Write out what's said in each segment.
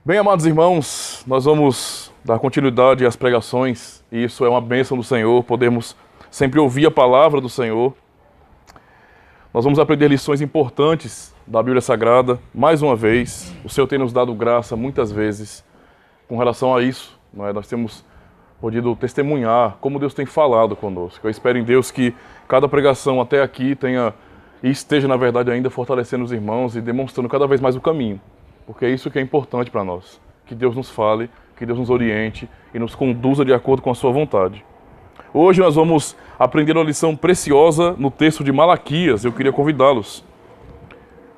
Bem, amados irmãos, nós vamos dar continuidade às pregações, e isso é uma bênção do Senhor, podemos sempre ouvir a palavra do Senhor. Nós vamos aprender lições importantes da Bíblia Sagrada, mais uma vez. O Senhor tem nos dado graça muitas vezes com relação a isso, não é? Nós temos podido testemunhar como Deus tem falado conosco. Eu espero em Deus que cada pregação até aqui tenha e esteja, na verdade, ainda fortalecendo os irmãos e demonstrando cada vez mais o caminho. Porque é isso que é importante para nós. Que Deus nos fale, que Deus nos oriente e nos conduza de acordo com a sua vontade. Hoje nós vamos aprender uma lição preciosa no texto de Malaquias. Eu queria convidá-los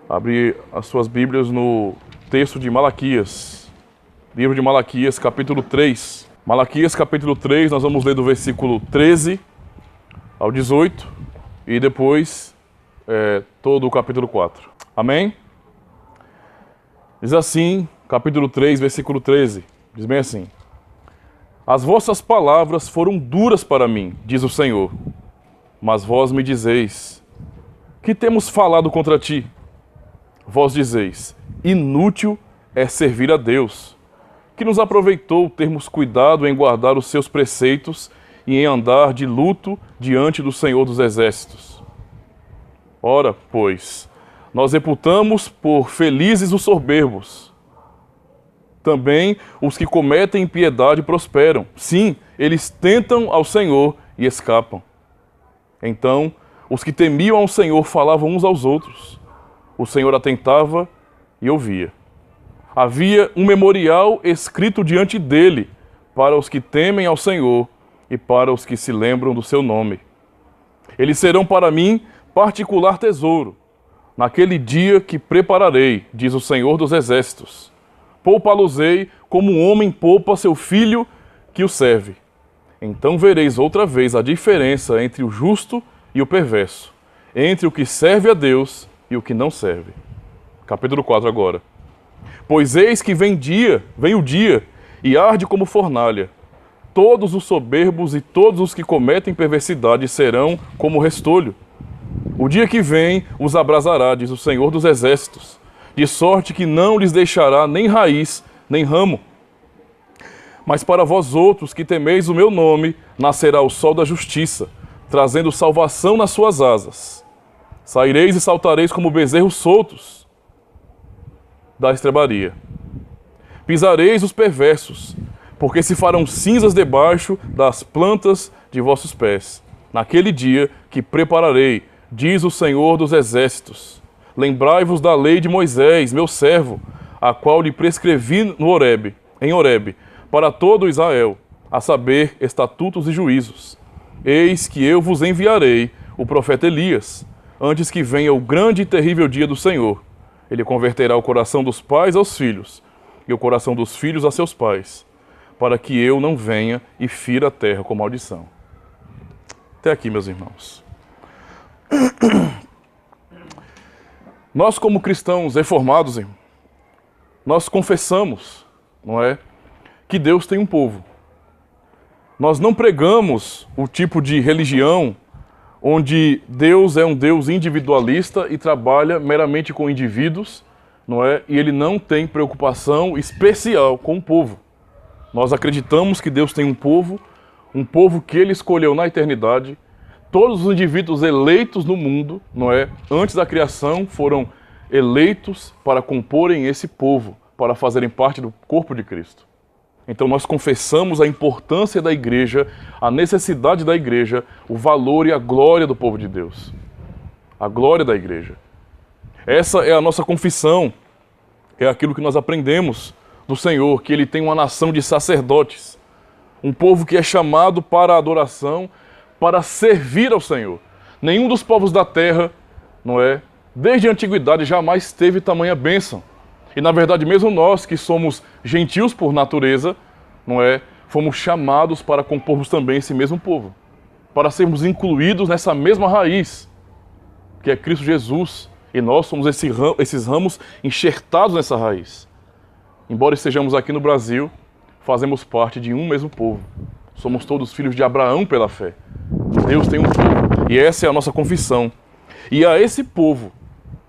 a abrir as suas Bíblias no texto de Malaquias. Livro de Malaquias, capítulo 3. Malaquias, capítulo 3, nós vamos ler do versículo 13 ao 18 e depois todo o capítulo 4. Amém? Diz assim, capítulo 3, versículo 13, diz bem assim: As vossas palavras foram duras para mim, diz o Senhor, mas vós me dizeis: que temos falado contra ti? Vós dizeis: inútil é servir a Deus, que nos aproveitou termos cuidado em guardar os seus preceitos e em andar de luto diante do Senhor dos Exércitos. Ora, pois, nós reputamos por felizes os soberbos. Também os que cometem impiedade prosperam. Sim, eles tentam ao Senhor e escapam. Então, os que temiam ao Senhor falavam uns aos outros. O Senhor atentava e ouvia. Havia um memorial escrito diante dele para os que temem ao Senhor e para os que se lembram do seu nome. Eles serão para mim particular tesouro, naquele dia que prepararei, diz o Senhor dos Exércitos. Poupa-los-ei como um homem poupa seu filho que o serve. Então vereis outra vez a diferença entre o justo e o perverso, entre o que serve a Deus e o que não serve. Capítulo 4 agora. Pois eis que vem o dia, e arde como fornalha. Todos os soberbos e todos os que cometem perversidade serão como restolho. O dia que vem os abrasará, diz o Senhor dos Exércitos, de sorte que não lhes deixará nem raiz, nem ramo. Mas para vós outros que temeis o meu nome, nascerá o sol da justiça, trazendo salvação nas suas asas. Saireis e saltareis como bezerros soltos da estrebaria. Pisareis os perversos, porque se farão cinzas debaixo das plantas de vossos pés. Naquele dia que prepararei, diz o Senhor dos Exércitos. Lembrai-vos da lei de Moisés, meu servo, a qual lhe prescrevi em Horebe, para todo Israel, a saber, estatutos e juízos. Eis que eu vos enviarei o profeta Elias, antes que venha o grande e terrível dia do Senhor. Ele converterá o coração dos pais aos filhos, e o coração dos filhos a seus pais, para que eu não venha e fira a terra com maldição. Até aqui, meus irmãos. Nós, como cristãos reformados, nós confessamos, não é, que Deus tem um povo. Nós não pregamos o tipo de religião onde Deus é um Deus individualista e trabalha meramente com indivíduos, não é, e ele não tem preocupação especial com o povo. Nós acreditamos que Deus tem um povo que ele escolheu na eternidade. Todos os indivíduos eleitos no mundo, não é, antes da criação, foram eleitos para comporem esse povo, para fazerem parte do corpo de Cristo. Então nós confessamos a importância da igreja, a necessidade da igreja, o valor e a glória do povo de Deus. A glória da igreja. Essa é a nossa confissão, é aquilo que nós aprendemos do Senhor, que Ele tem uma nação de sacerdotes, um povo que é chamado para a adoração, para servir ao Senhor. Nenhum dos povos da terra, não é, desde a antiguidade jamais teve tamanha bênção. E na verdade, mesmo nós que somos gentios por natureza, não é, fomos chamados para compormos também esse mesmo povo, para sermos incluídos nessa mesma raiz, que é Cristo Jesus, e nós somos esses ramos enxertados nessa raiz. Embora estejamos aqui no Brasil, fazemos parte de um mesmo povo. Somos todos filhos de Abraão pela fé. Deus tem um povo, e essa é a nossa confissão. E a esse povo,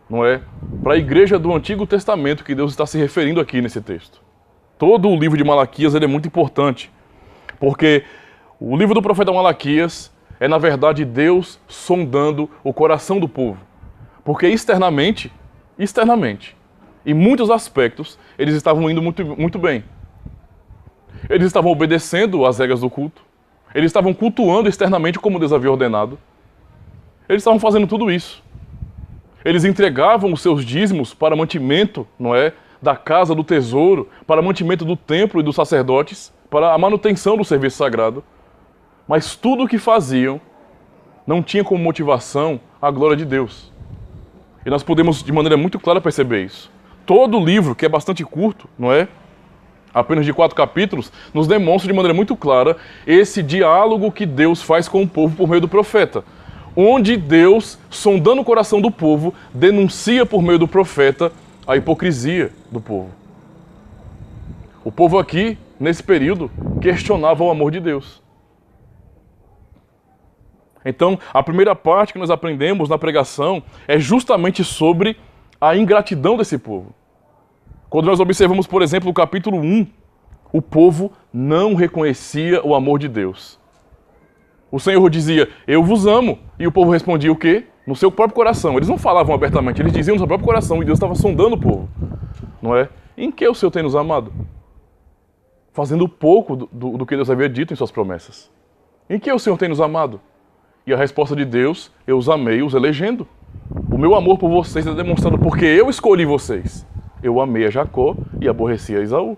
não é? Para a igreja do Antigo Testamento que Deus está se referindo aqui nesse texto. Todo o livro de Malaquias ele é muito importante, porque o livro do profeta Malaquias é, na verdade, Deus sondando o coração do povo. Porque externamente, em muitos aspectos, eles estavam indo muito bem. Eles estavam obedecendo às regras do culto. Eles estavam cultuando externamente como Deus havia ordenado. Eles estavam fazendo tudo isso. Eles entregavam os seus dízimos para mantimento, não é, da casa do tesouro, para mantimento do templo e dos sacerdotes, para a manutenção do serviço sagrado. Mas tudo o que faziam não tinha como motivação a glória de Deus. E nós podemos, de maneira muito clara, perceber isso. Todo o livro, que é bastante curto, não é? Apenas de 4 capítulos, nos demonstra de maneira muito clara esse diálogo que Deus faz com o povo por meio do profeta. Onde Deus, sondando o coração do povo, denuncia por meio do profeta a hipocrisia do povo. O povo aqui, nesse período, questionava o amor de Deus. Então, a primeira parte que nós aprendemos na pregação é justamente sobre a ingratidão desse povo. Quando nós observamos, por exemplo, o capítulo 1, o povo não reconhecia o amor de Deus. O Senhor dizia, eu vos amo. E o povo respondia o quê? No seu próprio coração. Eles não falavam abertamente, eles diziam no seu próprio coração. E Deus estava sondando o povo. Não é? Em que o Senhor tem nos amado? Fazendo pouco do que Deus havia dito em suas promessas. Em que o Senhor tem nos amado? E a resposta de Deus, eu os amei, os elegendo. O meu amor por vocês é demonstrado porque eu escolhi vocês. Eu amei a Jacó e aborreci a Esaú.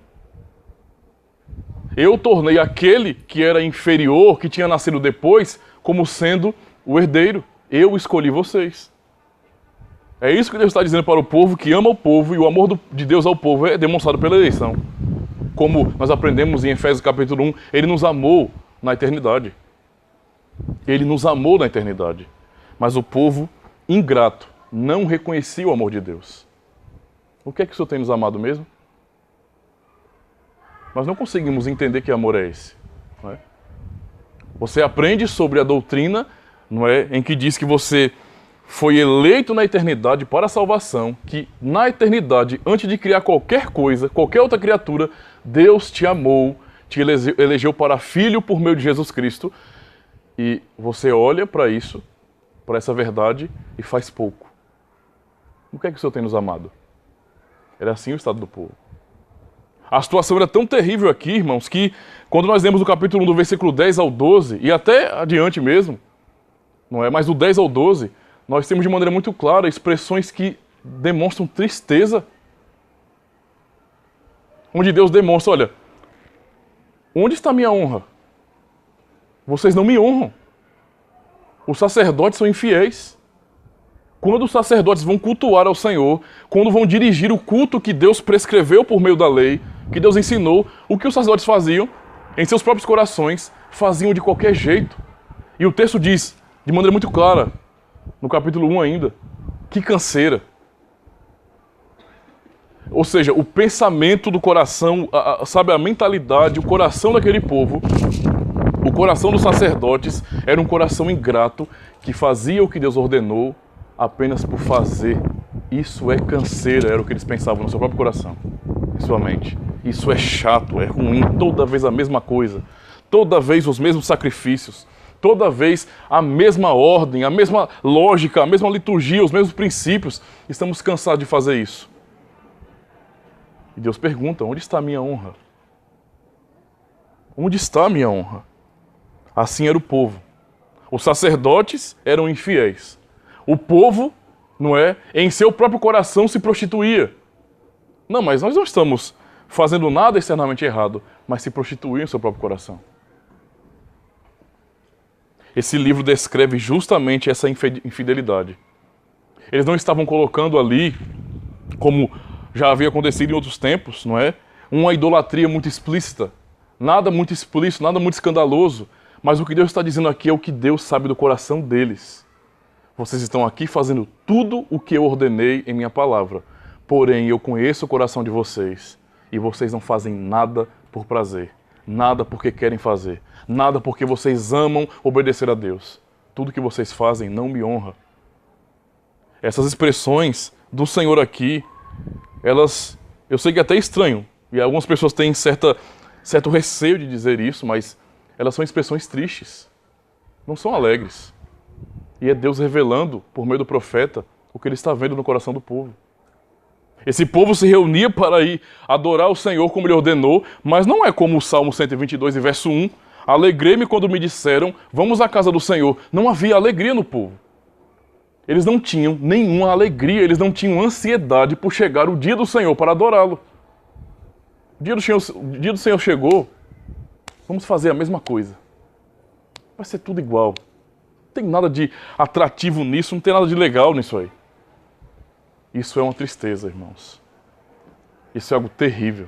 Eu tornei aquele que era inferior, que tinha nascido depois, como sendo o herdeiro. Eu escolhi vocês. É isso que Deus está dizendo para o povo que ama o povo, e o amor de Deus ao povo é demonstrado pela eleição. Como nós aprendemos em Efésios capítulo 1, Ele nos amou na eternidade. Ele nos amou na eternidade. Mas o povo ingrato não reconhecia o amor de Deus. O que é que o Senhor tem nos amado mesmo? Nós não conseguimos entender que amor é esse. Não é? Você aprende sobre a doutrina, não é, em que diz que você foi eleito na eternidade para a salvação, que na eternidade, antes de criar qualquer coisa, qualquer outra criatura, Deus te amou, te elegeu para filho por meio de Jesus Cristo, e você olha para isso, para essa verdade, e faz pouco. O que é que o Senhor tem nos amado? Era assim o estado do povo. A situação era tão terrível aqui, irmãos, que quando nós lemos o capítulo 1 do versículo 10 ao 12, e até adiante mesmo, não é? Mas do 10 ao 12, nós temos de maneira muito clara expressões que demonstram tristeza. Onde Deus demonstra, olha, onde está a minha honra? Vocês não me honram. Os sacerdotes são infiéis. Quando os sacerdotes vão cultuar ao Senhor, quando vão dirigir o culto que Deus prescreveu por meio da lei, que Deus ensinou, o que os sacerdotes faziam, em seus próprios corações, faziam de qualquer jeito. E o texto diz, de maneira muito clara, no capítulo 1 ainda, que canseira. Ou seja, o pensamento do coração, sabe, a mentalidade, o coração daquele povo, o coração dos sacerdotes era um coração ingrato que fazia o que Deus ordenou apenas por fazer. Isso é canseira, era o que eles pensavam no seu próprio coração, em sua mente. Isso é chato, é ruim, toda vez a mesma coisa, toda vez os mesmos sacrifícios, toda vez a mesma ordem, a mesma lógica, a mesma liturgia, os mesmos princípios. Estamos cansados de fazer isso. E Deus pergunta, onde está a minha honra? Onde está a minha honra? Assim era o povo. Os sacerdotes eram infiéis. O povo, não é, em seu próprio coração se prostituía. Não, mas nós não estamos fazendo nada externamente errado, mas se prostituía em seu próprio coração. Esse livro descreve justamente essa infidelidade. Eles não estavam colocando ali, como já havia acontecido em outros tempos, não é? Uma idolatria muito explícita. Nada muito explícito, nada muito escandaloso. Mas o que Deus está dizendo aqui é o que Deus sabe do coração deles. Vocês estão aqui fazendo tudo o que eu ordenei em minha palavra. Porém, eu conheço o coração de vocês. E vocês não fazem nada por prazer. Nada porque querem fazer. Nada porque vocês amam obedecer a Deus. Tudo que vocês fazem não me honra. Essas expressões do Senhor aqui, elas, eu sei que é até estranho E algumas pessoas têm certo receio de dizer isso, mas elas são expressões tristes, não são alegres. E é Deus revelando, por meio do profeta, o que ele está vendo no coração do povo. Esse povo se reunia para ir adorar o Senhor como ele ordenou, mas não é como o Salmo 122, verso 1. Alegrei-me quando me disseram, vamos à casa do Senhor. Não havia alegria no povo. Eles não tinham nenhuma alegria, eles não tinham ansiedade por chegar o dia do Senhor para adorá-lo. O dia do Senhor chegou, vamos fazer a mesma coisa. Vai ser tudo igual. Não tem nada de atrativo nisso, não tem nada de legal nisso aí. Isso é uma tristeza, irmãos. Isso é algo terrível.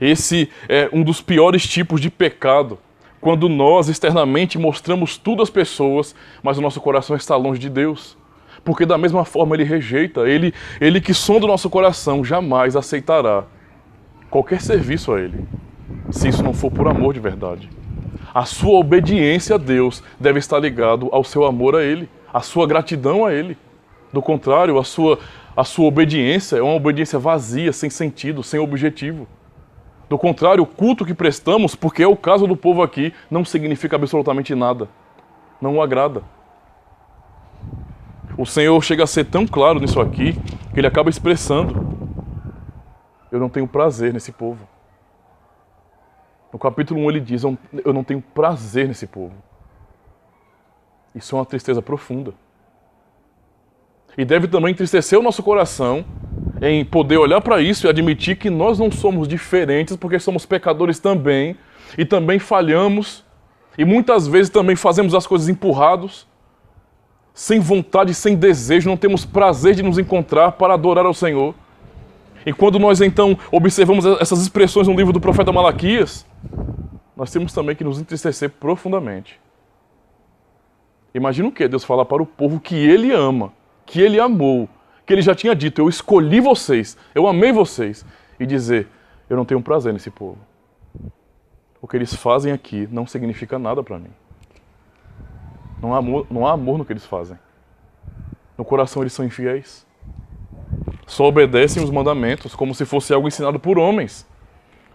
Esse é um dos piores tipos de pecado, quando nós externamente mostramos tudo às pessoas, mas o nosso coração está longe de Deus. Porque da mesma forma ele rejeita, ele que sonda o nosso coração jamais aceitará qualquer serviço a ele, se isso não for por amor de verdade. A sua obediência a Deus deve estar ligado ao seu amor a ele, a sua gratidão a ele. Do contrário, a sua obediência é uma obediência vazia, sem sentido, sem objetivo. Do contrário, o culto que prestamos, porque é o caso do povo aqui, não significa absolutamente nada. Não o agrada. O Senhor chega a ser tão claro nisso aqui, que ele acaba expressando: eu não tenho prazer nesse povo. No capítulo 1 ele diz: eu não tenho prazer nesse povo. Isso é uma tristeza profunda. E deve também entristecer o nosso coração em poder olhar para isso e admitir que nós não somos diferentes, porque somos pecadores também, e também falhamos, e muitas vezes também fazemos as coisas empurrados, sem vontade, sem desejo, não temos prazer de nos encontrar para adorar ao Senhor. E quando nós então observamos essas expressões no livro do profeta Malaquias, nós temos também que nos entristecer profundamente. Imagina o que Deus fala para o povo que ele ama, que ele amou, que ele já tinha dito: eu escolhi vocês, eu amei vocês, e dizer: eu não tenho prazer nesse povo. O que eles fazem aqui não significa nada para mim. Não há amor no que eles fazem. No coração eles são infiéis. Só obedecem os mandamentos como se fosse algo ensinado por homens,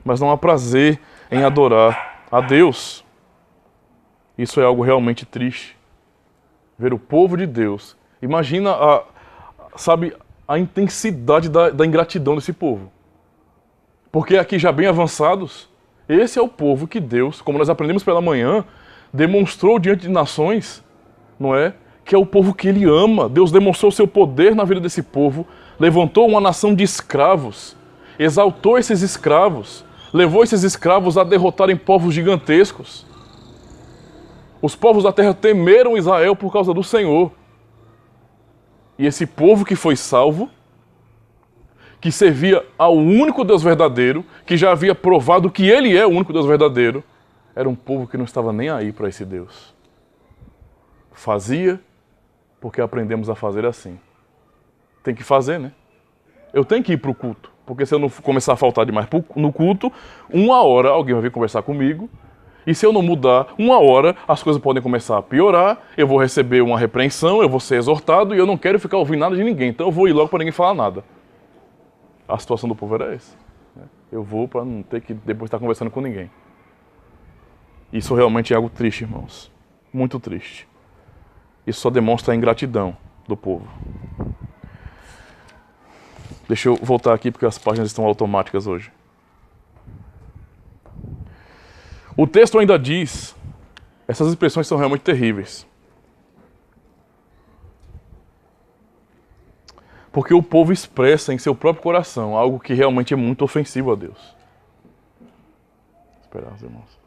mas não há prazer em adorar a Deus. Isso é algo realmente triste. Ver o povo de Deus. Imagina a intensidade da ingratidão desse povo. Porque aqui já bem avançados, esse é o povo que Deus, como nós aprendemos pela manhã, demonstrou diante de nações, não é? Que é o povo que ele ama. Deus demonstrou seu poder na vida desse povo, levantou uma nação de escravos, exaltou esses escravos, levou esses escravos a derrotarem povos gigantescos. Os povos da terra temeram Israel por causa do Senhor. E esse povo que foi salvo, que servia ao único Deus verdadeiro, que já havia provado que ele é o único Deus verdadeiro, era um povo que não estava nem aí para esse Deus. Fazia porque aprendemos a fazer assim. Tem que fazer, né? Eu tenho que ir para o culto, porque se eu não começar a faltar demais no culto, 1 hora alguém vai vir conversar comigo, e se eu não mudar, 1 hora as coisas podem começar a piorar, eu vou receber uma repreensão, eu vou ser exortado, e eu não quero ficar ouvindo nada de ninguém, então eu vou ir logo para ninguém falar nada. A situação do povo era essa. Eu vou para não ter que depois estar conversando com ninguém. Isso realmente é algo triste, irmãos. Muito triste. Isso só demonstra a ingratidão do povo. Deixa eu voltar aqui porque as páginas estão automáticas hoje. O texto ainda diz, essas expressões são realmente terríveis. Porque o povo expressa em seu próprio coração algo que realmente é muito ofensivo a Deus. Vou esperar os irmãos.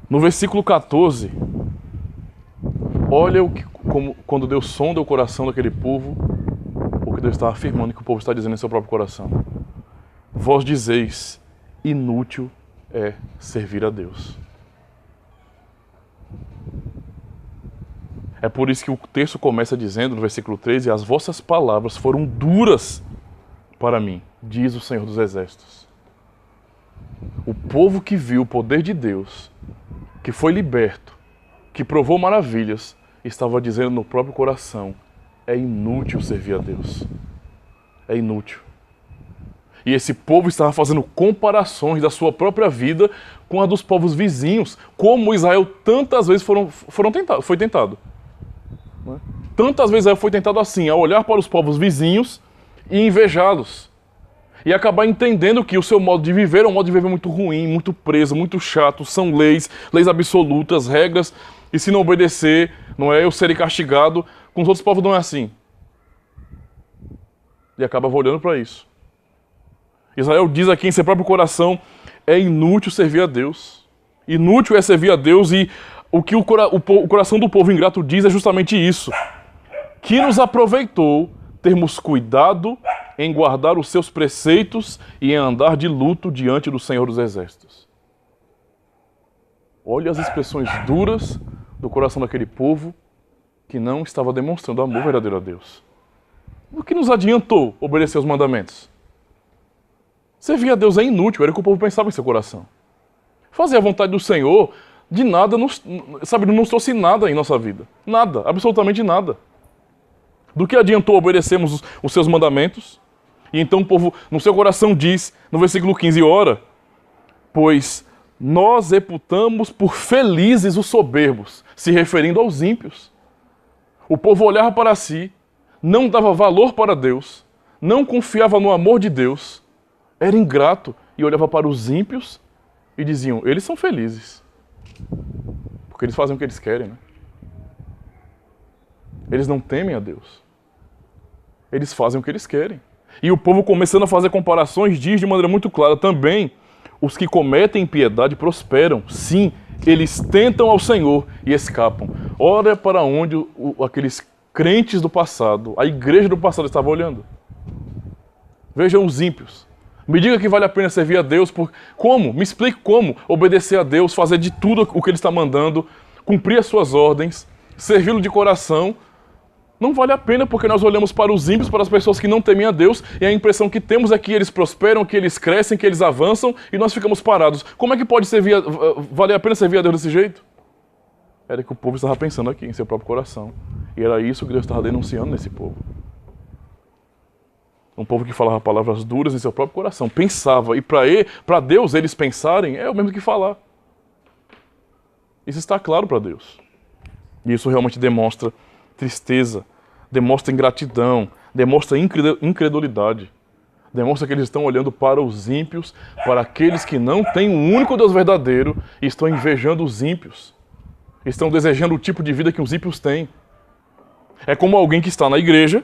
No versículo 14, olha quando Deus sonda o coração daquele povo, o que Deus está afirmando que o povo está dizendo em seu próprio coração. Vós dizeis, inútil é servir a Deus. É por isso que o texto começa dizendo, no versículo 13, as vossas palavras foram duras para mim, diz o Senhor dos Exércitos. O povo que viu o poder de Deus, que foi liberto, que provou maravilhas, estava dizendo no próprio coração: é inútil servir a Deus. É inútil. E esse povo estava fazendo comparações da sua própria vida com a dos povos vizinhos, como Israel tantas vezes foi tentado. Né? Tantas vezes Israel foi tentado assim, a olhar para os povos vizinhos e invejá-los. E acabar entendendo que o seu modo de viver é um modo de viver muito ruim, muito preso, muito chato, são leis absolutas, regras, e se não obedecer, não é, eu serei castigado. Com os outros povos não é assim. E acaba olhando para isso. Israel diz aqui em seu próprio coração: é inútil servir a Deus. Inútil é servir a Deus, e o que o coração do povo ingrato diz é justamente isso. Que nos aproveitou termos cuidado em guardar os seus preceitos e em andar de luto diante do Senhor dos Exércitos. Olha as expressões duras do coração daquele povo que não estava demonstrando amor verdadeiro a Deus. O que nos adiantou obedecer os mandamentos? Servir a Deus é inútil, era o que o povo pensava em seu coração. Fazer a vontade do Senhor, de nada, não trouxe nada em nossa vida. Nada, absolutamente nada. Do que adiantou obedecermos os seus mandamentos? E então o povo, no seu coração, diz, no versículo 15, ora, pois nós reputamos por felizes os soberbos, se referindo aos ímpios. O povo olhava para si, não dava valor para Deus, não confiava no amor de Deus, era ingrato e olhava para os ímpios e diziam: eles são felizes, porque eles fazem o que eles querem, né? Eles não temem a Deus, eles fazem o que eles querem. E o povo, começando a fazer comparações, diz de maneira muito clara também: os que cometem impiedade prosperam, sim, eles tentam ao Senhor e escapam. Olha para onde aqueles crentes do passado, a igreja do passado estava olhando. Vejam os ímpios. Me diga que vale a pena servir a Deus. Como? Me explique como obedecer a Deus, fazer de tudo o que Ele está mandando, cumprir as suas ordens, servi-lo de coração. Não vale a pena, porque nós olhamos para os ímpios, para as pessoas que não temem a Deus, e a impressão que temos é que eles prosperam, que eles crescem, que eles avançam, e nós ficamos parados. Como é que pode valer a pena servir a Deus desse jeito? Era que o povo estava pensando aqui, em seu próprio coração. E era isso que Deus estava denunciando nesse povo. Um povo que falava palavras duras em seu próprio coração, pensava, e para Deus eles pensarem é o mesmo que falar. Isso está claro para Deus. E isso realmente demonstra tristeza, demonstra ingratidão, demonstra incredulidade. Demonstra que eles estão olhando para os ímpios, para aqueles que não têm um único Deus verdadeiro, e estão invejando os ímpios. Estão desejando o tipo de vida que os ímpios têm. É como alguém que está na igreja,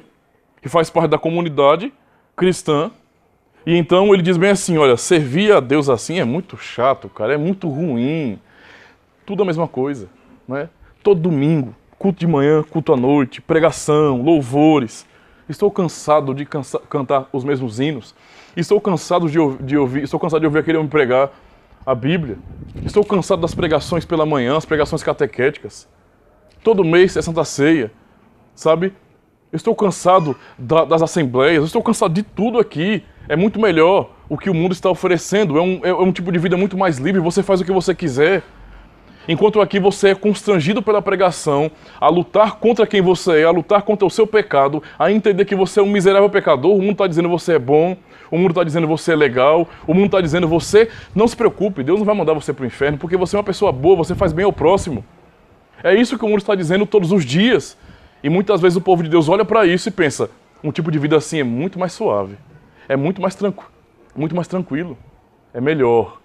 que faz parte da comunidade cristã, e então ele diz bem assim: olha, servir a Deus assim é muito chato, cara, é muito ruim. Tudo a mesma coisa, não é? Todo domingo, culto de manhã, culto à noite, pregação, louvores. Estou cansado de cantar os mesmos hinos. Estou cansado de ouvir aquele homem pregar a Bíblia. Estou cansado das pregações pela manhã, as pregações catequéticas. Todo mês é Santa Ceia, sabe? Estou cansado das assembleias, estou cansado de tudo aqui. É muito melhor o que o mundo está oferecendo. É um tipo de vida muito mais livre, você faz o que você quiser. Enquanto aqui você é constrangido pela pregação a lutar contra quem você é, a lutar contra o seu pecado, a entender que você é um miserável pecador. O mundo está dizendo que você é bom, o mundo está dizendo que você é legal, o mundo está dizendo que você... Não se preocupe, Deus não vai mandar você para o inferno, porque você é uma pessoa boa, você faz bem ao próximo. É isso que o mundo está dizendo todos os dias. E muitas vezes o povo de Deus olha para isso e pensa: um tipo de vida assim é muito mais suave, é muito mais tranquilo, é melhor,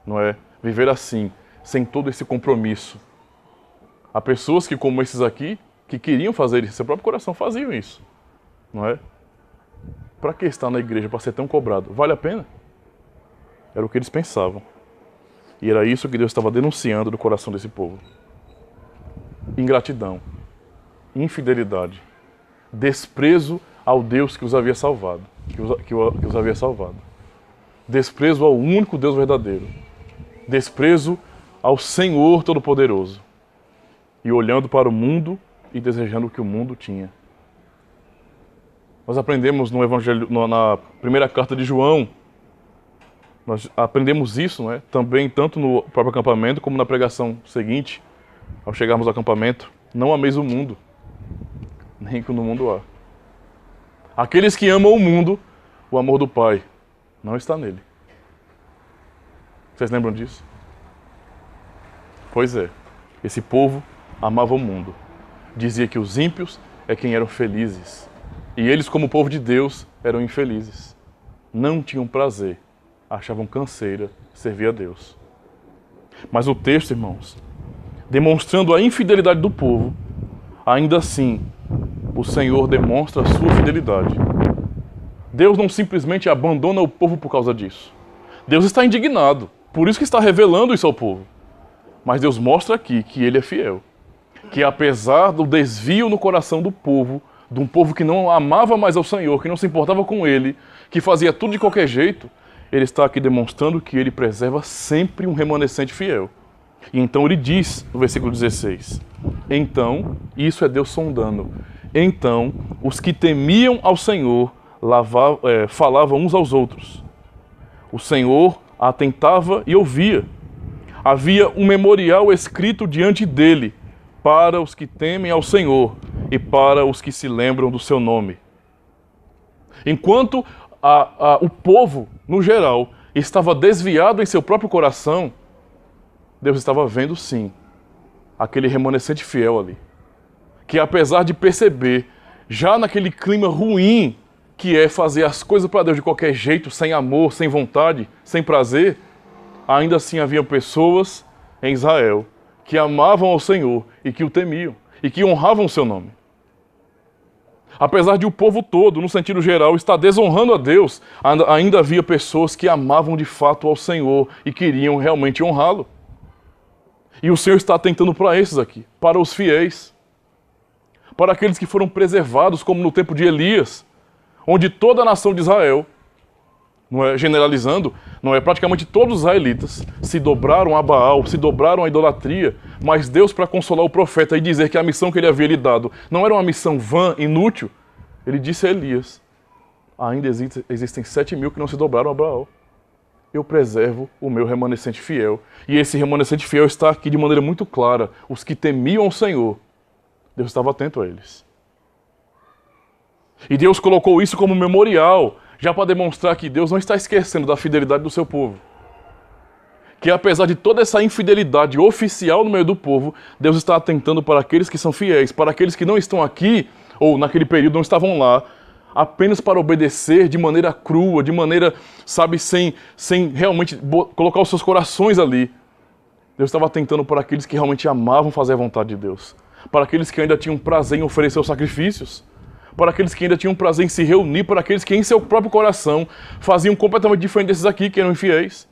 não é? Viver assim, sem todo esse compromisso. Há pessoas que, como esses aqui, que queriam fazer isso, seu próprio coração faziam isso, não é? Para que estar na igreja, para ser tão cobrado? Vale a pena? Era o que eles pensavam. E era isso que Deus estava denunciando do coração desse povo. Ingratidão, infidelidade, desprezo ao Deus que os havia salvado, que os havia salvado. Desprezo ao único Deus verdadeiro. Desprezo ao Senhor Todo-Poderoso. E olhando para o mundo e desejando o que o mundo tinha. Nós aprendemos no Evangelho, na primeira carta de João, nós aprendemos isso, também tanto no próprio acampamento como na pregação seguinte, ao chegarmos ao acampamento, Não ameis o mundo, nem que no mundo há. Aqueles que amam o mundo, o amor do Pai não está nele. Vocês lembram disso? Pois é, esse povo amava o mundo. Dizia que os ímpios é quem eram felizes. E eles, como povo de Deus, eram infelizes. Não tinham prazer, achavam canseira servir a Deus. Mas o texto, irmãos, demonstrando a infidelidade do povo, ainda assim, o Senhor demonstra a sua fidelidade. Deus não simplesmente abandona o povo por causa disso. Deus está indignado, por isso que está revelando isso ao povo. Mas Deus mostra aqui que Ele é fiel. Que apesar do desvio no coração do povo, de um povo que não amava mais ao Senhor, que não se importava com Ele, que fazia tudo de qualquer jeito, Ele está aqui demonstrando que Ele preserva sempre um remanescente fiel. E então Ele diz, no versículo 16, então, isso é Deus sondando, então os que temiam ao Senhor falavam uns aos outros. O Senhor atentava e ouvia. Havia um memorial escrito diante dele para os que temem ao Senhor e para os que se lembram do seu nome. Enquanto o povo, no geral, estava desviado em seu próprio coração, Deus estava vendo, sim, aquele remanescente fiel ali. Que apesar de perceber, já naquele clima ruim, que é fazer as coisas para Deus de qualquer jeito, sem amor, sem vontade, sem prazer, ainda assim havia pessoas em Israel que amavam ao Senhor e que o temiam e que honravam o seu nome. Apesar de o povo todo, no sentido geral, estar desonrando a Deus, ainda havia pessoas que amavam de fato ao Senhor e queriam realmente honrá-lo. E o Senhor está atentando para esses aqui, para os fiéis, para aqueles que foram preservados, como no tempo de Elias, onde toda a nação de Israel, não é generalizando, não é praticamente todos os israelitas se dobraram a Baal, se dobraram à idolatria, mas Deus, para consolar o profeta e dizer que a missão que ele havia lhe dado não era uma missão vã, inútil, ele disse a Elias, ainda existem 7.000 que não se dobraram a Baal. Eu preservo o meu remanescente fiel. E esse remanescente fiel está aqui de maneira muito clara. Os que temiam o Senhor, Deus estava atento a eles. E Deus colocou isso como memorial, já para demonstrar que Deus não está esquecendo da fidelidade do seu povo. Que apesar de toda essa infidelidade oficial no meio do povo, Deus está atentando para aqueles que são fiéis, para aqueles que não estão aqui, ou naquele período não estavam lá, apenas para obedecer de maneira crua, de maneira, sabe, sem realmente colocar os seus corações ali. Deus estava atentando para aqueles que realmente amavam fazer a vontade de Deus. Para aqueles que ainda tinham prazer em oferecer os sacrifícios. Para aqueles que ainda tinham prazer em se reunir, para aqueles que em seu próprio coração faziam completamente diferente desses aqui, que eram infiéis.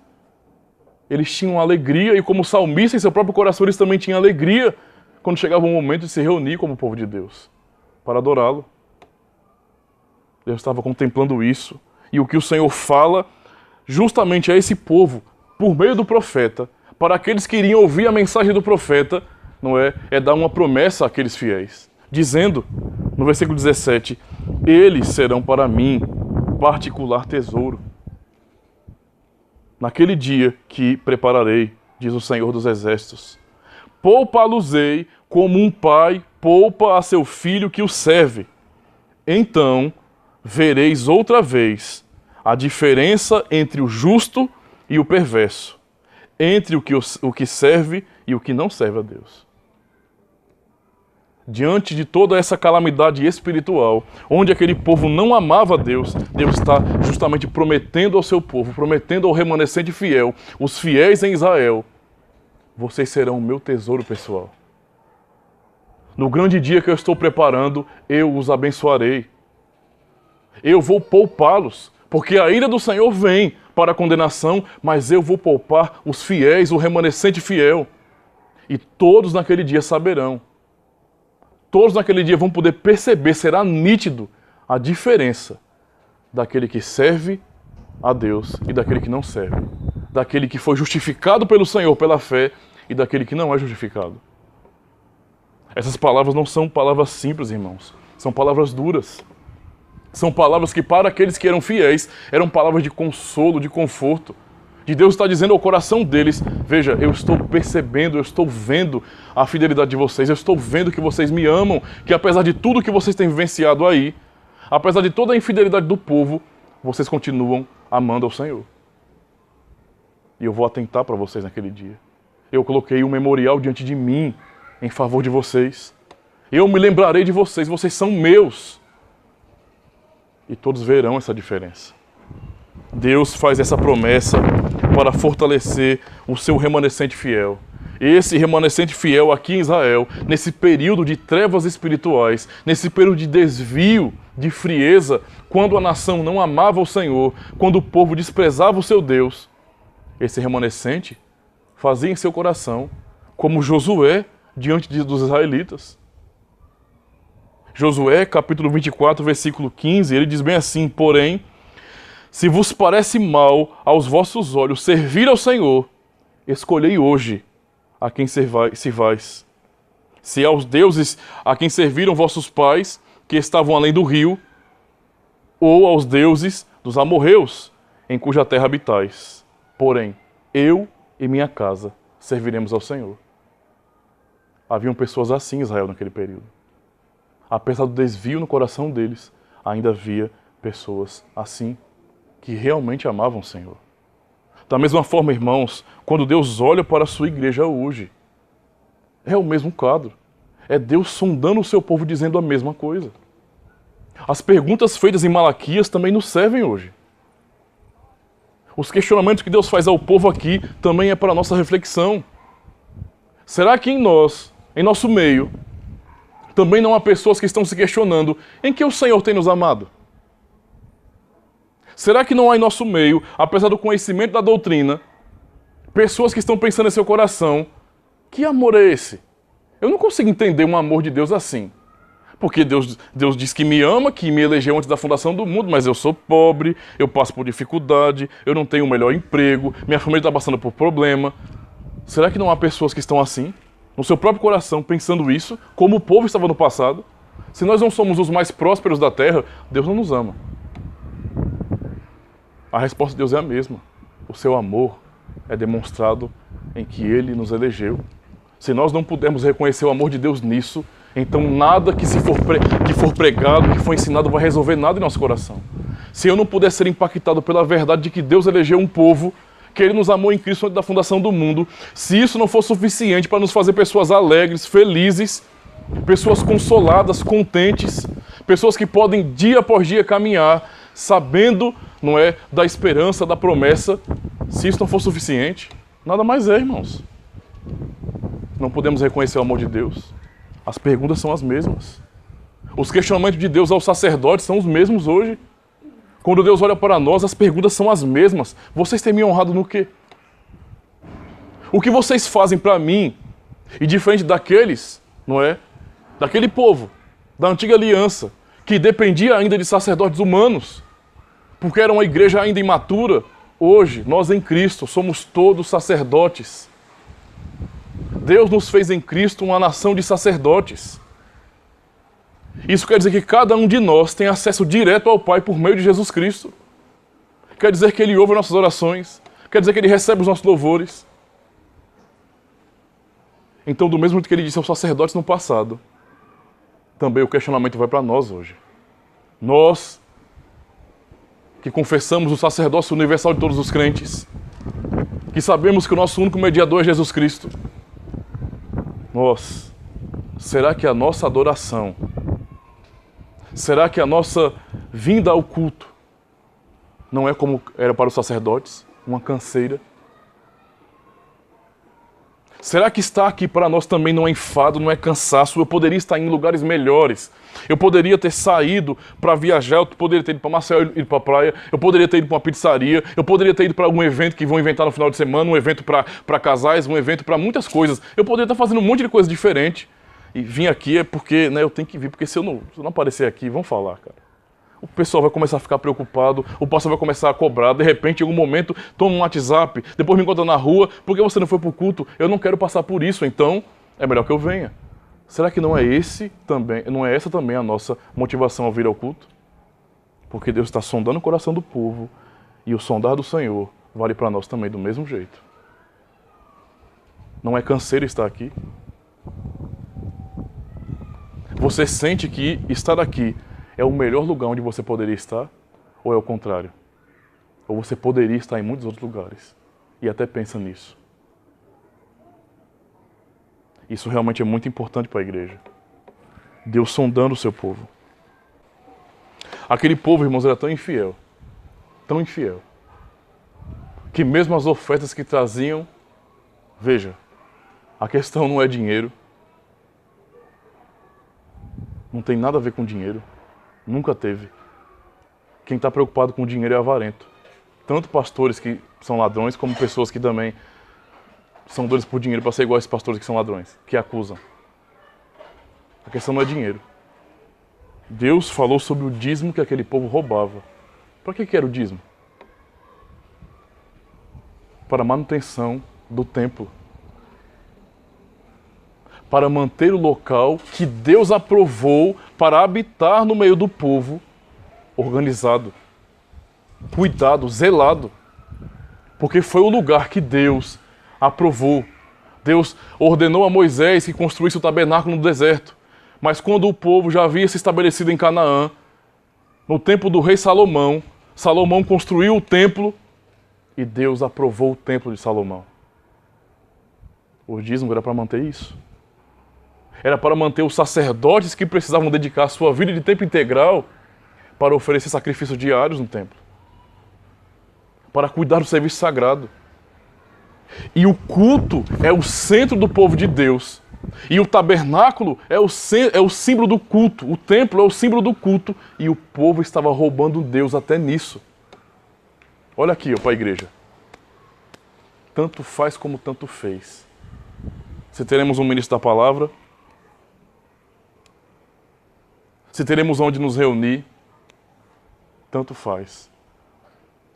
Eles tinham alegria, e como salmista em seu próprio coração, eles também tinham alegria quando chegava o momento de se reunir como povo de Deus, para adorá-lo. Deus estava contemplando isso, e o que o Senhor fala justamente a esse povo, por meio do profeta, para aqueles que iriam ouvir a mensagem do profeta, não é dar uma promessa àqueles fiéis, dizendo, no versículo 17, eles serão para mim particular tesouro. Naquele dia que prepararei, diz o Senhor dos Exércitos, poupa-los-ei como um pai poupa a seu filho que o serve. Então vereis outra vez a diferença entre o justo e o perverso, entre o que serve e o que não serve a Deus. Diante de toda essa calamidade espiritual, onde aquele povo não amava a Deus, Deus está justamente prometendo ao seu povo, prometendo ao remanescente fiel, os fiéis em Israel, vocês serão o meu tesouro pessoal. No grande dia que eu estou preparando, eu os abençoarei. Eu vou poupá-los, porque a ira do Senhor vem para a condenação, mas eu vou poupar os fiéis, o remanescente fiel. E todos naquele dia saberão. Todos naquele dia vão poder perceber, será nítido a diferença daquele que serve a Deus e daquele que não serve. Daquele que foi justificado pelo Senhor pela fé e daquele que não é justificado. Essas palavras não são palavras simples, irmãos. São palavras duras. São palavras que para aqueles que eram fiéis eram palavras de consolo, de conforto. De Deus estar dizendo ao coração deles: veja, eu estou percebendo, eu estou vendo a fidelidade de vocês, eu estou vendo que vocês me amam, que apesar de tudo que vocês têm vivenciado aí, apesar de toda a infidelidade do povo, vocês continuam amando ao Senhor. E eu vou atentar para vocês naquele dia. Eu coloquei um memorial diante de mim em favor de vocês. Eu me lembrarei de vocês, vocês são meus. E todos verão essa diferença. Deus faz essa promessa para fortalecer o seu remanescente fiel. Esse remanescente fiel aqui em Israel, nesse período de trevas espirituais, nesse período de desvio, de frieza, quando a nação não amava o Senhor, quando o povo desprezava o seu Deus, esse remanescente fazia em seu coração como Josué diante dos israelitas. Josué, capítulo 24, versículo 15, ele diz bem assim: porém, se vos parece mal aos vossos olhos servir ao Senhor, escolhei hoje a quem servais. Se aos deuses a quem serviram vossos pais, que estavam além do rio, ou aos deuses dos amorreus, em cuja terra habitais. Porém, eu e minha casa serviremos ao Senhor. Haviam pessoas assim em Israel naquele período. Apesar do desvio no coração deles, ainda havia pessoas assim, que realmente amavam o Senhor. Da mesma forma, irmãos, quando Deus olha para a sua igreja hoje, é o mesmo quadro. É Deus sondando o seu povo dizendo a mesma coisa. As perguntas feitas em Malaquias também nos servem hoje. Os questionamentos que Deus faz ao povo aqui também é para a nossa reflexão. Será que em nós, em nosso meio, também não há pessoas que estão se questionando em que o Senhor tem nos amado? Será que não há em nosso meio, apesar do conhecimento da doutrina, pessoas que estão pensando em seu coração: que amor é esse? Eu não consigo entender um amor de Deus assim. Porque Deus diz que me ama, que me elegeu antes da fundação do mundo, mas eu sou pobre, eu passo por dificuldade, eu não tenho o melhor emprego, minha família está passando por problema. Será que não há pessoas que estão assim, no seu próprio coração, pensando isso, como o povo estava no passado? Se nós não somos os mais prósperos da terra, Deus não nos ama. A resposta de Deus é a mesma. O seu amor é demonstrado em que Ele nos elegeu. Se nós não pudermos reconhecer o amor de Deus nisso, então nada que for pregado, que for ensinado, vai resolver nada em nosso coração. Se eu não puder ser impactado pela verdade de que Deus elegeu um povo, que Ele nos amou em Cristo antes da fundação do mundo, se isso não for suficiente para nos fazer pessoas alegres, felizes, pessoas consoladas, contentes, pessoas que podem dia após dia caminhar, sabendo, não é, da esperança, da promessa, se isso não for suficiente, nada mais é, irmãos. Não podemos reconhecer o amor de Deus. As perguntas são as mesmas. Os questionamentos de Deus aos sacerdotes são os mesmos hoje. Quando Deus olha para nós, as perguntas são as mesmas. Vocês têm me honrado no quê? O que vocês fazem para mim, e diferente daqueles, não é? Daquele povo, da antiga aliança, que dependia ainda de sacerdotes humanos, porque era uma igreja ainda imatura, hoje, nós em Cristo somos todos sacerdotes. Deus nos fez em Cristo uma nação de sacerdotes. Isso quer dizer que cada um de nós tem acesso direto ao Pai por meio de Jesus Cristo. Quer dizer que Ele ouve nossas orações. Quer dizer que Ele recebe os nossos louvores. Então, do mesmo jeito que Ele disse aos sacerdotes no passado, também o questionamento vai para nós hoje. Nós, que confessamos o sacerdócio universal de todos os crentes, que sabemos que o nosso único mediador é Jesus Cristo, será que a nossa adoração, será que a nossa vinda ao culto não é como era para os sacerdotes, uma canseira? Será que estar aqui para nós também não é enfado, não é cansaço? Eu poderia estar em lugares melhores. Eu poderia ter saído para viajar, eu poderia ter ido para Maceió, ido para a praia, eu poderia ter ido para uma pizzaria, eu poderia ter ido para algum evento que vão inventar no final de semana, um evento para casais, um evento para muitas coisas. Eu poderia estar fazendo um monte de coisa diferente. E vim aqui é porque, né, eu tenho que vir, porque se eu não aparecer aqui, vão falar, cara. O pessoal vai começar a ficar preocupado, o pastor vai começar a cobrar, de repente, em algum momento, toma um WhatsApp, depois me encontra na rua, porque você não foi para o culto? Eu não quero passar por isso, então é melhor que eu venha. Será que não é essa também a nossa motivação ao vir ao culto? Porque Deus está sondando o coração do povo, e o sondar do Senhor vale para nós também do mesmo jeito. Não é canseiro estar aqui? Você sente que estar aqui é o melhor lugar onde você poderia estar? Ou é o contrário? Ou você poderia estar em muitos outros lugares? E até pensa nisso. Isso realmente é muito importante para a igreja. Deus sondando o seu povo. Aquele povo, irmãos, era tão infiel, que mesmo as ofertas que traziam, veja, a questão não é dinheiro, não tem nada a ver com dinheiro, nunca teve. Quem está preocupado com dinheiro é avarento. Tanto pastores que são ladrões, como pessoas que também são doidos por dinheiro para ser igual a esses pastores que são ladrões, que acusam. A questão não é dinheiro. Deus falou sobre o dízimo que aquele povo roubava. Para que era o dízimo? Para a manutenção do templo. Para manter o local que Deus aprovou para habitar no meio do povo, organizado, cuidado, zelado. Porque foi o lugar que Deus aprovou. Deus ordenou a Moisés que construísse o tabernáculo no deserto. Mas quando o povo já havia se estabelecido em Canaã, no tempo do rei Salomão, Salomão construiu o templo e Deus aprovou o templo de Salomão. O dízimo era para manter isso. Era para manter os sacerdotes que precisavam dedicar a sua vida de tempo integral para oferecer sacrifícios diários no templo. Para cuidar do serviço sagrado. E o culto é o centro do povo de Deus. E o tabernáculo é o símbolo do culto. O templo é o símbolo do culto. E o povo estava roubando Deus até nisso. Olha aqui, para a igreja. Tanto faz como tanto fez. Se teremos um ministro da palavra, se teremos onde nos reunir, tanto faz.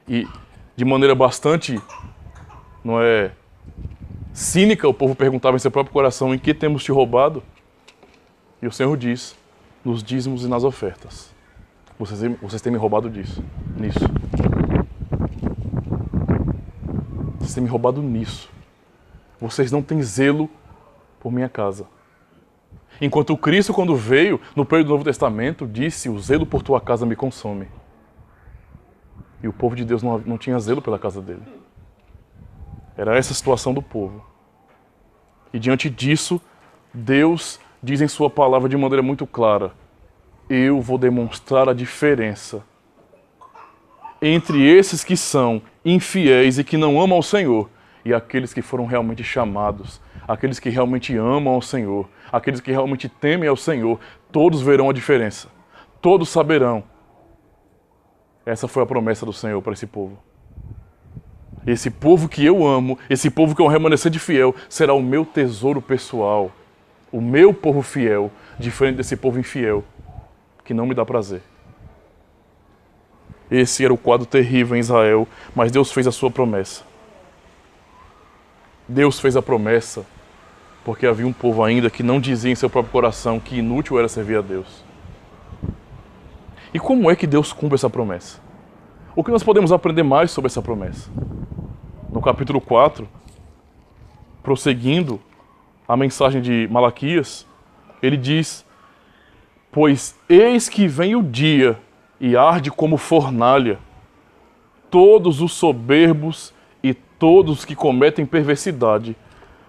E de maneira bastante, não é, cínica, o povo perguntava em seu próprio coração: em que temos te roubado? E o Senhor diz: nos dízimos e nas ofertas. Vocês têm me roubado nisso. Vocês têm me roubado nisso. Vocês não têm zelo por minha casa. Enquanto Cristo, quando veio, no período do Novo Testamento, disse: o zelo por tua casa me consome. E o povo de Deus não tinha zelo pela casa dele. Era essa a situação do povo. E diante disso, Deus diz em sua palavra de maneira muito clara: eu vou demonstrar a diferença entre esses que são infiéis e que não amam ao Senhor e aqueles que foram realmente chamados, aqueles que realmente amam ao Senhor, aqueles que realmente temem ao Senhor. Todos verão a diferença. Todos saberão. Essa foi a promessa do Senhor para esse povo. Esse povo que eu amo, esse povo que é um remanescente fiel, será o meu tesouro pessoal. O meu povo fiel, diferente desse povo infiel, que não me dá prazer. Esse era o quadro terrível em Israel, mas Deus fez a sua promessa. Deus fez a promessa porque havia um povo ainda que não dizia em seu próprio coração que inútil era servir a Deus. E como é que Deus cumpre essa promessa? O que nós podemos aprender mais sobre essa promessa? No capítulo 4, prosseguindo a mensagem de Malaquias, ele diz: pois eis que vem o dia e arde como fornalha, todos os soberbos e todos os que cometem perversidade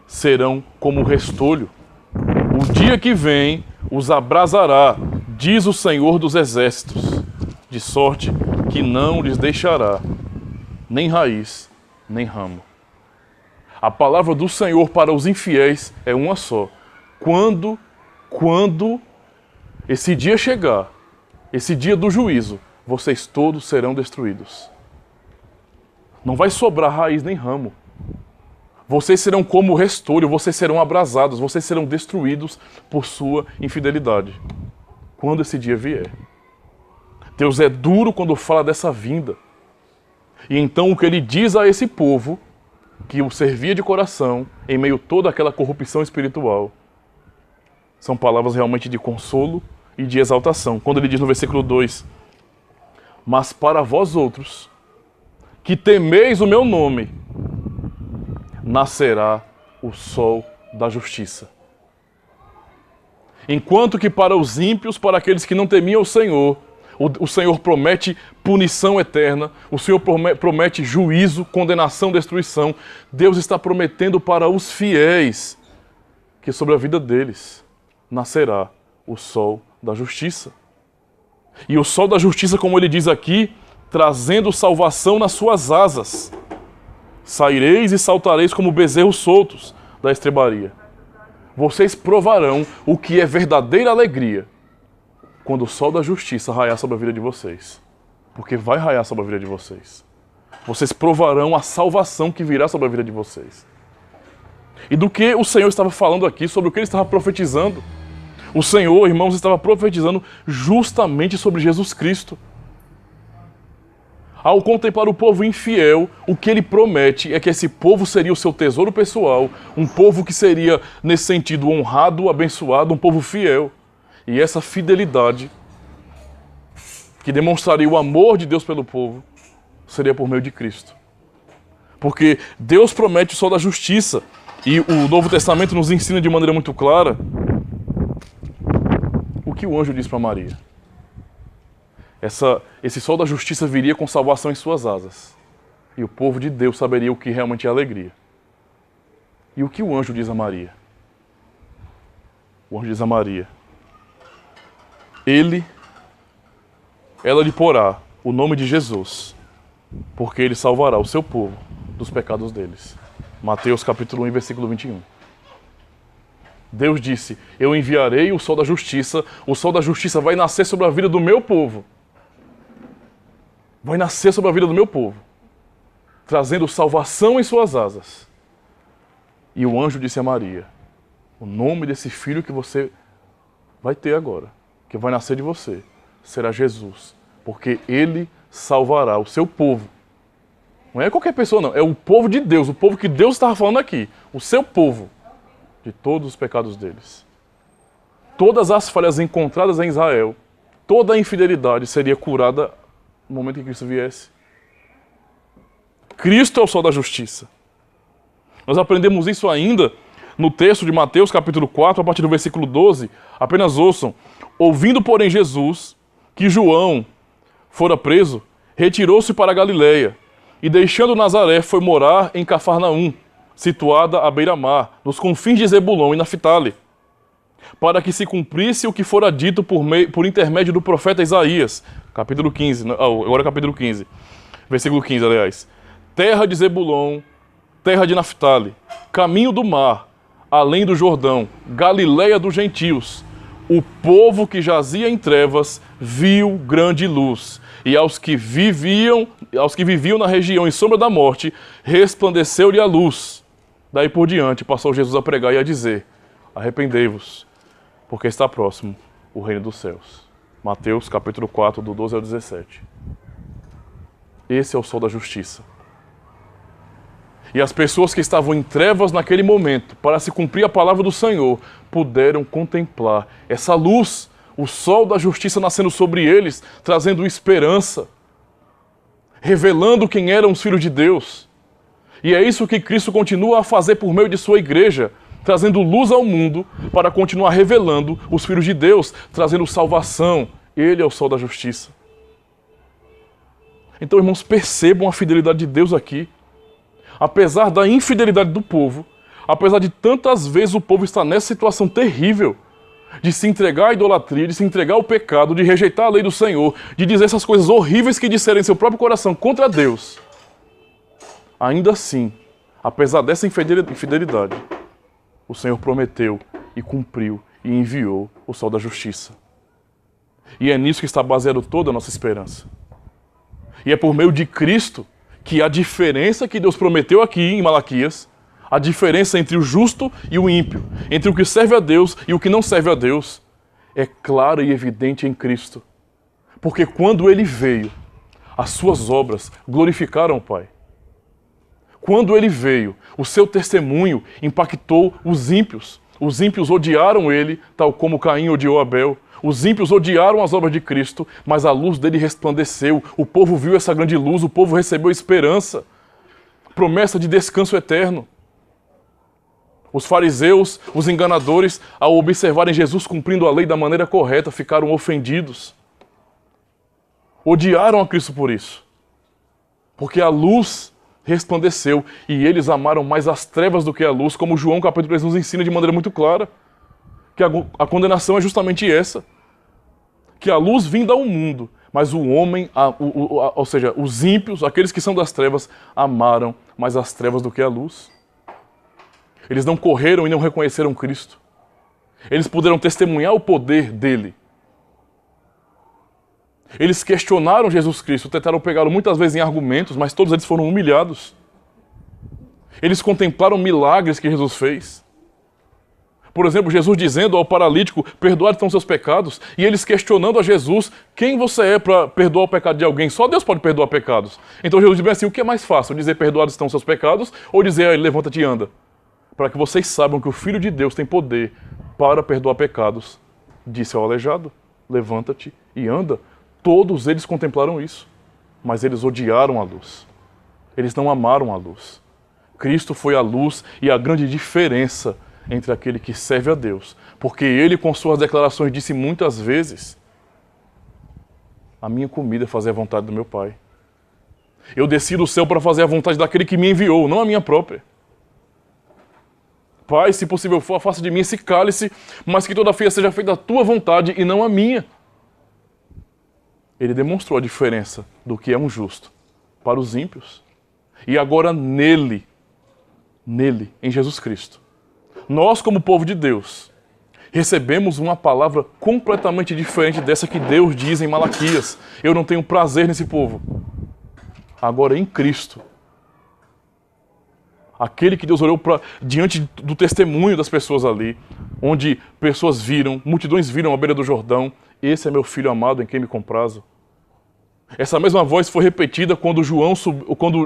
serão como restolho. O dia que vem os abrasará, diz o Senhor dos Exércitos, de sorte que não lhes deixará nem raiz, nem ramo. A palavra do Senhor para os infiéis é uma só. Quando esse dia chegar, esse dia do juízo, vocês todos serão destruídos. Não vai sobrar raiz nem ramo. Vocês serão como restolho, vocês serão abrasados, vocês serão destruídos por sua infidelidade. Quando esse dia vier. Deus é duro quando fala dessa vinda. E então o que ele diz a esse povo, que o servia de coração, em meio a toda aquela corrupção espiritual, são palavras realmente de consolo e de exaltação. Quando ele diz no versículo 2, mas para vós outros, que temeis o meu nome, nascerá o sol da justiça. Enquanto que para os ímpios, para aqueles que não temiam o Senhor promete punição eterna, o Senhor promete juízo, condenação, destruição. Deus está prometendo para os fiéis que sobre a vida deles nascerá o sol da justiça. E o sol da justiça, como ele diz aqui, trazendo salvação nas suas asas. Saireis e saltareis como bezerros soltos da estrebaria. Vocês provarão o que é verdadeira alegria quando o sol da justiça raiar sobre a vida de vocês. Porque vai raiar sobre a vida de vocês. Vocês provarão a salvação que virá sobre a vida de vocês. E do que o Senhor estava falando aqui, sobre o que ele estava profetizando. O Senhor, irmãos, estava profetizando justamente sobre Jesus Cristo. Ao contemplar o povo infiel, o que ele promete é que esse povo seria o seu tesouro pessoal, um povo que seria, nesse sentido, honrado, abençoado, um povo fiel. E essa fidelidade, que demonstraria o amor de Deus pelo povo, seria por meio de Cristo. Porque Deus promete o sol da justiça, e o Novo Testamento nos ensina de maneira muito clara o que o anjo disse para Maria. Esse sol da justiça viria com salvação em suas asas. E o povo de Deus saberia o que realmente é alegria. E o que o anjo diz a Maria? O anjo diz a Maria: ela lhe porá o nome de Jesus, porque ele salvará o seu povo dos pecados deles. Mateus capítulo 1, versículo 21. Deus disse: eu enviarei o sol da justiça vai nascer sobre a vida do meu povo. Vai nascer sobre a vida do meu povo, trazendo salvação em suas asas. E o anjo disse a Maria: o nome desse filho que você vai ter agora, que vai nascer de você, será Jesus, porque ele salvará o seu povo. Não é qualquer pessoa, não. É o povo de Deus, o povo que Deus estava falando aqui. O seu povo, de todos os pecados deles. Todas as falhas encontradas em Israel, toda a infidelidade seria curada no momento em que Cristo viesse. Cristo é o sol da justiça. Nós aprendemos isso ainda no texto de Mateus capítulo 4, a partir do versículo 12. Apenas ouçam. Ouvindo, porém, Jesus que João fora preso, retirou-se para a Galileia, e deixando Nazaré, foi morar em Cafarnaum, situada à beira-mar, nos confins de Zebulon e Naftali, para que se cumprisse o que fora dito por intermédio do profeta Isaías. Capítulo 15, agora capítulo 15, versículo 15, aliás. Terra de Zebulon, terra de Naftali, caminho do mar, além do Jordão, Galileia dos gentios. O povo que jazia em trevas viu grande luz, e aos que viviam na região em sombra da morte, resplandeceu-lhe a luz. Daí por diante passou Jesus a pregar e a dizer: arrependei-vos, porque está próximo o reino dos céus. Mateus capítulo 4, do 12 ao 17. Esse é o sol da justiça. E as pessoas que estavam em trevas naquele momento, para se cumprir a palavra do Senhor, puderam contemplar essa luz, o sol da justiça nascendo sobre eles, trazendo esperança, revelando quem eram os filhos de Deus. E é isso que Cristo continua a fazer por meio de sua igreja, trazendo luz ao mundo para continuar revelando os filhos de Deus, trazendo salvação. Ele é o sol da justiça. Então, irmãos, percebam a fidelidade de Deus aqui. Apesar da infidelidade do povo, apesar de tantas vezes o povo estar nessa situação terrível, de se entregar à idolatria, de se entregar ao pecado, de rejeitar a lei do Senhor, de dizer essas coisas horríveis que disseram em seu próprio coração contra Deus, ainda assim, apesar dessa infidelidade, o Senhor prometeu e cumpriu e enviou o sol da justiça. E é nisso que está baseada toda a nossa esperança. E é por meio de Cristo que a diferença que Deus prometeu aqui em Malaquias, a diferença entre o justo e o ímpio, entre o que serve a Deus e o que não serve a Deus, é clara e evidente em Cristo. Porque quando Ele veio, as suas obras glorificaram o Pai. Quando Ele veio, o seu testemunho impactou os ímpios. Os ímpios odiaram Ele, tal como Caim odiou Abel. Os ímpios odiaram as obras de Cristo, mas a luz dele resplandeceu. O povo viu essa grande luz, o povo recebeu esperança, promessa de descanso eterno. Os fariseus, os enganadores, ao observarem Jesus cumprindo a lei da maneira correta, ficaram ofendidos. Odiaram a Cristo por isso. Porque a luz resplandeceu e eles amaram mais as trevas do que a luz, como João capítulo 3 nos ensina de maneira muito clara. Que a condenação é justamente essa. Que a luz vinda ao mundo, mas o homem, ou seja, os ímpios, aqueles que são das trevas, amaram mais as trevas do que a luz. Eles não correram e não reconheceram Cristo. Eles puderam testemunhar o poder dele. Eles questionaram Jesus Cristo, tentaram pegá-lo muitas vezes em argumentos, mas todos eles foram humilhados. Eles contemplaram milagres que Jesus fez. Por exemplo, Jesus dizendo ao paralítico, perdoados estão seus pecados, e eles questionando a Jesus, quem você é para perdoar o pecado de alguém? Só Deus pode perdoar pecados. Então Jesus diz bem assim, o que é mais fácil, dizer perdoados estão seus pecados, ou dizer, levanta-te e anda? Para que vocês saibam que o Filho de Deus tem poder para perdoar pecados. Disse ao aleijado, levanta-te e anda. Todos eles contemplaram isso, mas eles odiaram a luz. Eles não amaram a luz. Cristo foi a luz e a grande diferença entre aquele que serve a Deus. Porque ele, com suas declarações, disse muitas vezes, a minha comida é fazer a vontade do meu Pai. Eu desci do céu para fazer a vontade daquele que me enviou, não a minha própria. Pai, se possível for, afasta de mim esse cálice, mas que todavia seja feita a tua vontade e não a minha. Ele demonstrou a diferença do que é um justo para os ímpios. E agora nele, em Jesus Cristo, nós como povo de Deus, recebemos uma palavra completamente diferente dessa que Deus diz em Malaquias. Eu não tenho prazer nesse povo. Agora em Cristo, aquele que Deus olhou diante do testemunho das pessoas ali, onde pessoas viram, multidões viram à beira do Jordão, esse é meu filho amado em quem me comprazo. Essa mesma voz foi repetida quando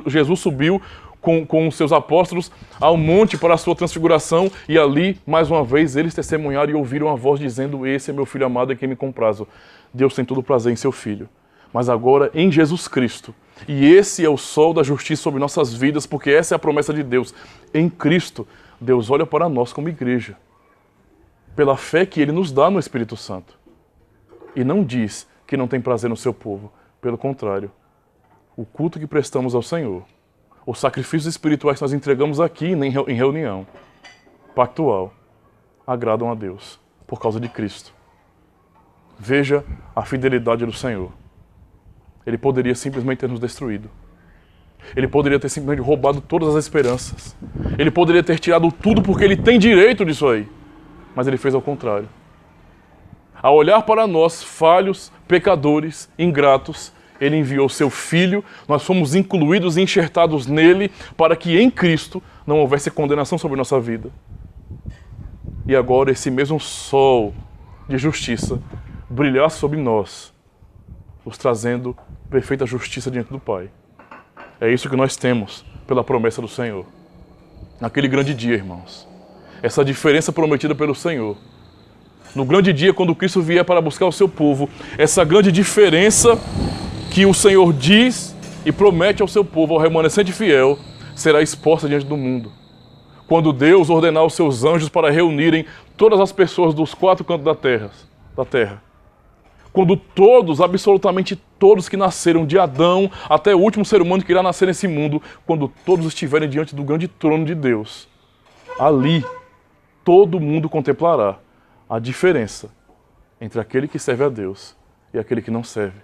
Jesus subiu com os seus apóstolos ao monte para a sua transfiguração, e ali, mais uma vez, eles testemunharam e ouviram a voz dizendo, esse é meu filho amado em quem me comprazo. Deus tem todo prazer em seu filho. Mas agora em Jesus Cristo. E esse é o sol da justiça sobre nossas vidas, porque essa é a promessa de Deus. Em Cristo, Deus olha para nós como igreja, pela fé que Ele nos dá no Espírito Santo. E não diz que não tem prazer no seu povo. Pelo contrário, o culto que prestamos ao Senhor, os sacrifícios espirituais que nós entregamos aqui em reunião pactual, agradam a Deus por causa de Cristo. Veja a fidelidade do Senhor. Ele poderia simplesmente ter nos destruído. Ele poderia ter simplesmente roubado todas as esperanças. Ele poderia ter tirado tudo porque ele tem direito disso aí. Mas ele fez ao contrário. Ao olhar para nós, falhos, pecadores, ingratos, ele enviou seu Filho, nós fomos incluídos e enxertados nele para que em Cristo não houvesse condenação sobre nossa vida. E agora esse mesmo sol de justiça brilhasse sobre nós, nos trazendo perfeita justiça diante do Pai. É isso que nós temos pela promessa do Senhor. Naquele grande dia, irmãos. Essa diferença prometida pelo Senhor. No grande dia, quando Cristo vier para buscar o seu povo, essa grande diferença que o Senhor diz e promete ao seu povo, ao remanescente fiel, será exposta diante do mundo. Quando Deus ordenar os seus anjos para reunirem todas as pessoas dos 4 cantos da terra. Quando todos, absolutamente todos que nasceram de Adão até o último ser humano que irá nascer nesse mundo, quando todos estiverem diante do grande trono de Deus, ali todo mundo contemplará a diferença entre aquele que serve a Deus e aquele que não serve.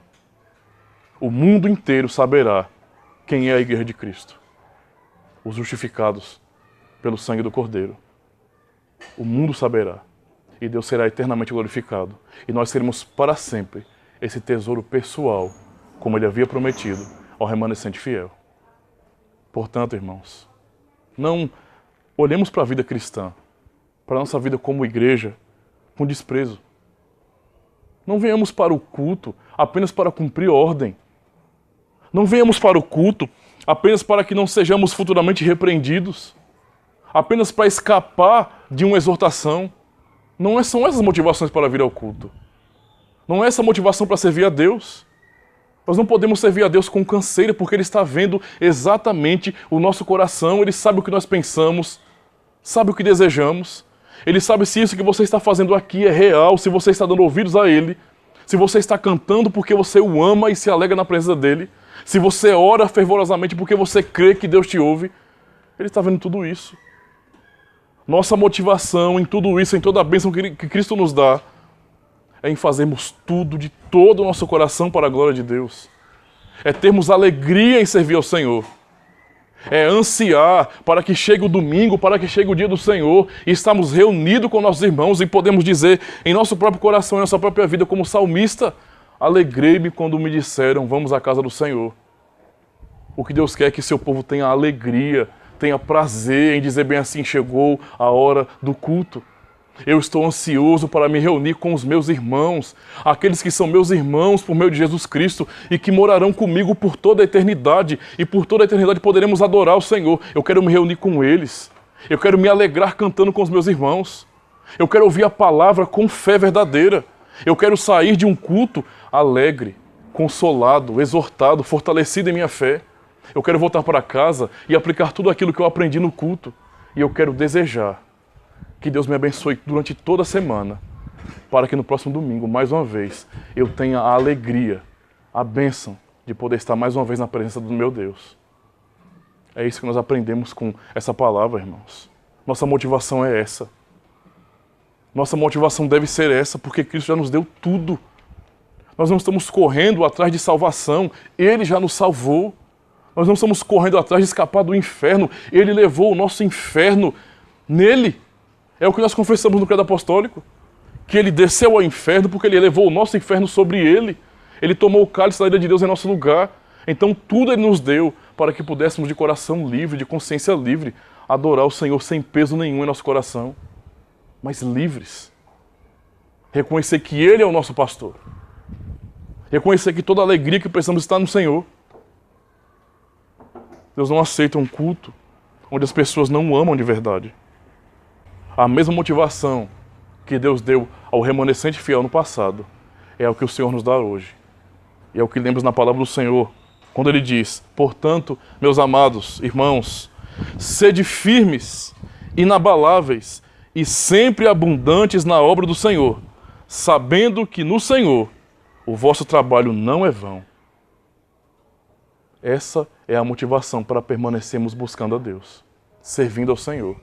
O mundo inteiro saberá quem é a igreja de Cristo. Os justificados pelo sangue do Cordeiro. O mundo saberá. E Deus será eternamente glorificado. E nós seremos para sempre esse tesouro pessoal, como Ele havia prometido ao remanescente fiel. Portanto, irmãos, não olhemos para a vida cristã, para a nossa vida como igreja, com desprezo. Não venhamos para o culto apenas para cumprir ordem. Não venhamos para o culto apenas para que não sejamos futuramente repreendidos. Apenas para escapar de uma exortação. Não são essas motivações para vir ao culto. Não é essa motivação para servir a Deus. Nós não podemos servir a Deus com canseira, porque Ele está vendo exatamente o nosso coração, Ele sabe o que nós pensamos, sabe o que desejamos, Ele sabe se isso que você está fazendo aqui é real, se você está dando ouvidos a Ele, se você está cantando porque você o ama e se alegra na presença dEle, se você ora fervorosamente porque você crê que Deus te ouve. Ele está vendo tudo isso. Nossa motivação em tudo isso, em toda a bênção que Cristo nos dá, é em fazermos tudo de todo o nosso coração para a glória de Deus. É termos alegria em servir ao Senhor. É ansiar para que chegue o domingo, para que chegue o dia do Senhor, e estamos reunidos com nossos irmãos e podemos dizer em nosso próprio coração, em nossa própria vida, como salmista: alegrei-me quando me disseram, vamos à casa do Senhor. O que Deus quer é que seu povo tenha alegria, tenha prazer em dizer bem assim: chegou a hora do culto. Eu estou ansioso para me reunir com os meus irmãos, aqueles que são meus irmãos por meio de Jesus Cristo e que morarão comigo por toda a eternidade, e por toda a eternidade poderemos adorar o Senhor. Eu quero me reunir com eles, eu quero me alegrar cantando com os meus irmãos, eu quero ouvir a palavra com fé verdadeira, eu quero sair de um culto alegre, consolado, exortado, fortalecido em minha fé. Eu quero voltar para casa e aplicar tudo aquilo que eu aprendi no culto, e eu quero desejar que Deus me abençoe durante toda a semana, para que no próximo domingo, mais uma vez, eu tenha a alegria, a bênção de poder estar mais uma vez na presença do meu Deus. É isso que nós aprendemos com essa palavra, irmãos. Nossa motivação é essa. Nossa motivação deve ser essa, porque Cristo já nos deu tudo. Nós não estamos correndo atrás de salvação, Ele já nos salvou. Nós não estamos correndo atrás de escapar do inferno, Ele levou o nosso inferno nele. É o que nós confessamos no credo apostólico, que Ele desceu ao inferno porque Ele levou o nosso inferno sobre Ele. Ele tomou o cálice da ira de Deus em nosso lugar. Então tudo Ele nos deu para que pudéssemos de coração livre, de consciência livre, adorar o Senhor sem peso nenhum em nosso coração, mas livres. Reconhecer que Ele é o nosso pastor. Reconhecer que toda a alegria que precisamos está no Senhor. Deus não aceita um culto onde as pessoas não o amam de verdade. A mesma motivação que Deus deu ao remanescente fiel no passado é o que o Senhor nos dá hoje. E é o que lemos na palavra do Senhor, quando Ele diz: portanto, meus amados irmãos, sede firmes, inabaláveis e sempre abundantes na obra do Senhor, sabendo que no Senhor o vosso trabalho não é vão. Essa é a motivação para permanecermos buscando a Deus, servindo ao Senhor.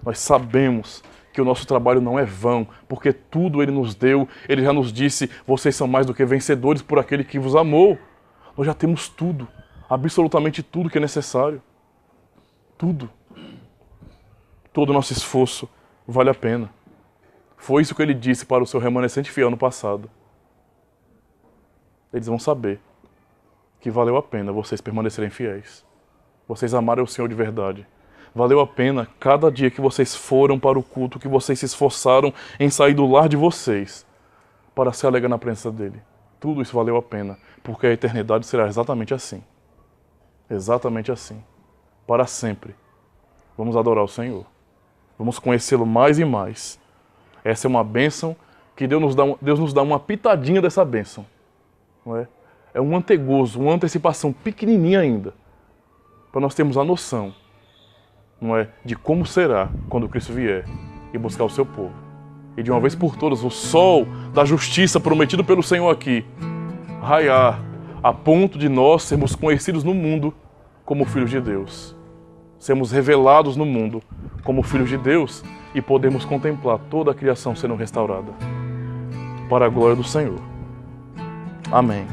Nós sabemos que o nosso trabalho não é vão, porque tudo Ele nos deu. Ele já nos disse: vocês são mais do que vencedores por aquele que vos amou. Nós já temos tudo, absolutamente tudo que é necessário. Tudo. Todo o nosso esforço vale a pena. Foi isso que Ele disse para o seu remanescente fiel no passado. Eles vão saber que valeu a pena vocês permanecerem fiéis. Vocês amarem o Senhor de verdade. Valeu a pena cada dia que vocês foram para o culto, que vocês se esforçaram em sair do lar de vocês para se alegrar na presença dEle. Tudo isso valeu a pena, porque a eternidade será exatamente assim. Exatamente assim. Para sempre. Vamos adorar o Senhor. Vamos conhecê-lo mais e mais. Essa é uma bênção que Deus nos dá uma pitadinha dessa bênção. Não é? É um antegozo, uma antecipação pequenininha ainda, para nós termos a noção, não é, de como será quando Cristo vier e buscar o seu povo. E de uma vez por todas o sol da justiça prometido pelo Senhor aqui raiar, a ponto de nós sermos conhecidos no mundo como filhos de Deus. Sermos revelados no mundo como filhos de Deus e podemos contemplar toda a criação sendo restaurada. Para a glória do Senhor. Amém.